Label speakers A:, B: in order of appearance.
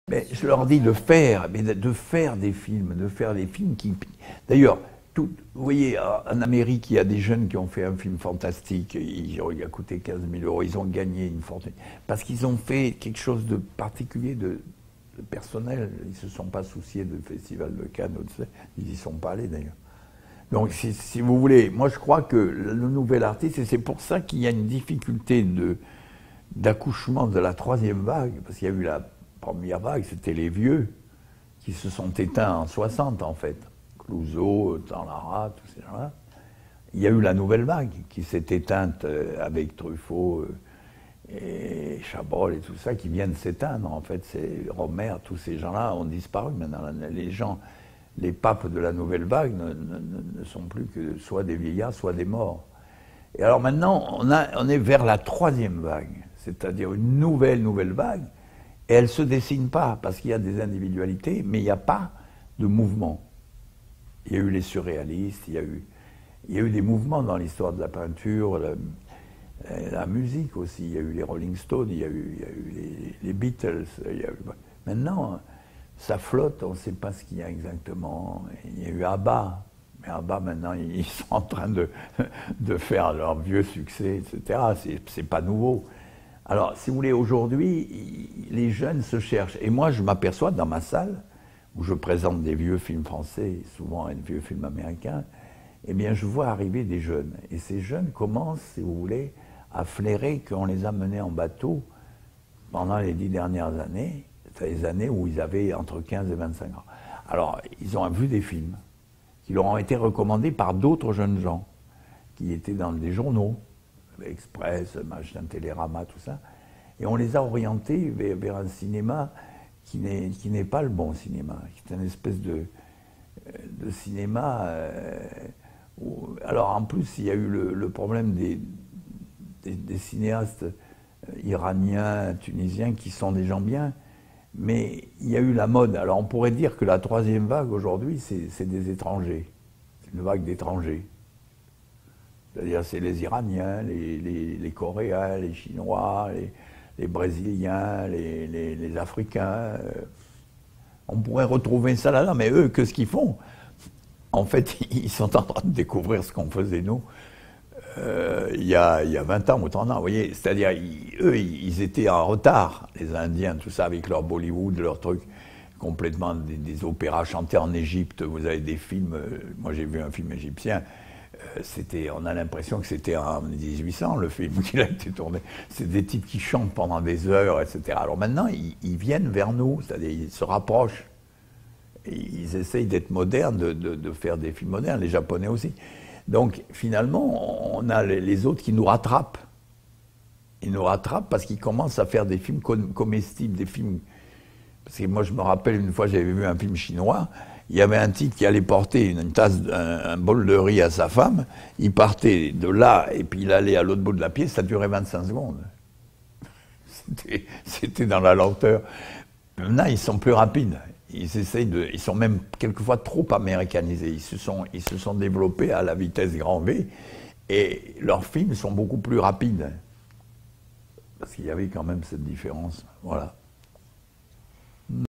A: Mais je leur dis de faire, mais de faire des films, qui... D'ailleurs, vous voyez, en Amérique, il y a des jeunes qui ont fait un film fantastique, il a coûté 15 000 euros, ils ont gagné une fortune, parce qu'ils ont fait quelque chose de particulier, de personnel, ils ne se sont pas souciés du Festival de Cannes, ils n'y sont pas allés d'ailleurs. Donc, si vous voulez, moi je crois que le nouvel artiste, et c'est pour ça qu'il y a une difficulté d'accouchement de la troisième vague, parce qu'il y a eu la première vague, c'était les vieux, qui se sont éteints en 60 en fait. Clouzot, Tanlara, tous ces gens-là. Il y a eu la nouvelle vague, qui s'est éteinte avec Truffaut et Chabrol et tout ça, qui viennent s'éteindre en fait. C'est Romer, tous ces gens-là ont disparu maintenant. Les gens, les papes de la nouvelle vague ne sont plus que soit des vieillards, soit des morts. Et alors maintenant, on est vers la troisième vague, c'est-à-dire une nouvelle vague, et elle ne se dessine pas, parce qu'il y a des individualités, mais il n'y a pas de mouvement. Il y a eu les surréalistes, il y a eu des mouvements dans l'histoire de la peinture, la musique aussi, il y a eu les Rolling Stones, il y a eu les Beatles. Maintenant, ça flotte, on ne sait pas ce qu'il y a exactement. Il y a eu ABBA, mais ABBA maintenant, ils sont en train de faire leur vieux succès, etc. C'est pas nouveau. Alors, si vous voulez, aujourd'hui, les jeunes se cherchent. Et moi, je m'aperçois dans ma salle, où je présente des vieux films français, souvent des vieux films américains, eh bien, je vois arriver des jeunes. Et ces jeunes commencent, si vous voulez, à flairer qu'on les a menés en bateau pendant les 10 dernières années, les années où ils avaient entre 15 et 25 ans. Alors, ils ont vu des films qui leur ont été recommandés par d'autres jeunes gens, qui étaient dans des journaux, Express, machin, Télérama, tout ça, et on les a orientés vers un cinéma qui n'est pas le bon cinéma, qui est une espèce de cinéma... alors en plus, il y a eu le problème des cinéastes iraniens, tunisiens, qui sont des gens bien, mais il y a eu la mode. Alors on pourrait dire que la troisième vague aujourd'hui, c'est des étrangers, c'est une vague d'étrangers. C'est-à-dire c'est les Iraniens, les Coréens, les Chinois, les Brésiliens, les Africains. On pourrait retrouver ça là, mais eux, qu'est-ce qu'ils font? En fait, ils sont en train de découvrir ce qu'on faisait nous il y a 20 ans ou 30 ans. Vous voyez, c'est-à-dire, eux, ils étaient en retard, les Indiens, tout ça, avec leur Bollywood, leurs trucs complètement des opéras chantés en Égypte. Vous avez des films, moi j'ai vu un film égyptien, on a l'impression que c'était en 1800 le film qui a été tourné. C'est des types qui chantent pendant des heures, etc. Alors maintenant, ils viennent vers nous, c'est-à-dire ils se rapprochent. Et ils essayent d'être modernes, de faire des films modernes, les Japonais aussi. Donc finalement, on a les autres qui nous rattrapent. Ils nous rattrapent parce qu'ils commencent à faire des films comestibles, des films... Parce que moi je me rappelle une fois, j'avais vu un film chinois, il y avait un type qui allait porter une tasse, un bol de riz à sa femme, il partait de là et puis il allait à l'autre bout de la pièce, ça durait 25 secondes. C'était dans la lenteur. Maintenant, ils sont plus rapides. Ils sont même quelquefois trop américanisés. Ils se sont développés à la vitesse grand V et leurs films sont beaucoup plus rapides. Parce qu'il y avait quand même cette différence. Voilà.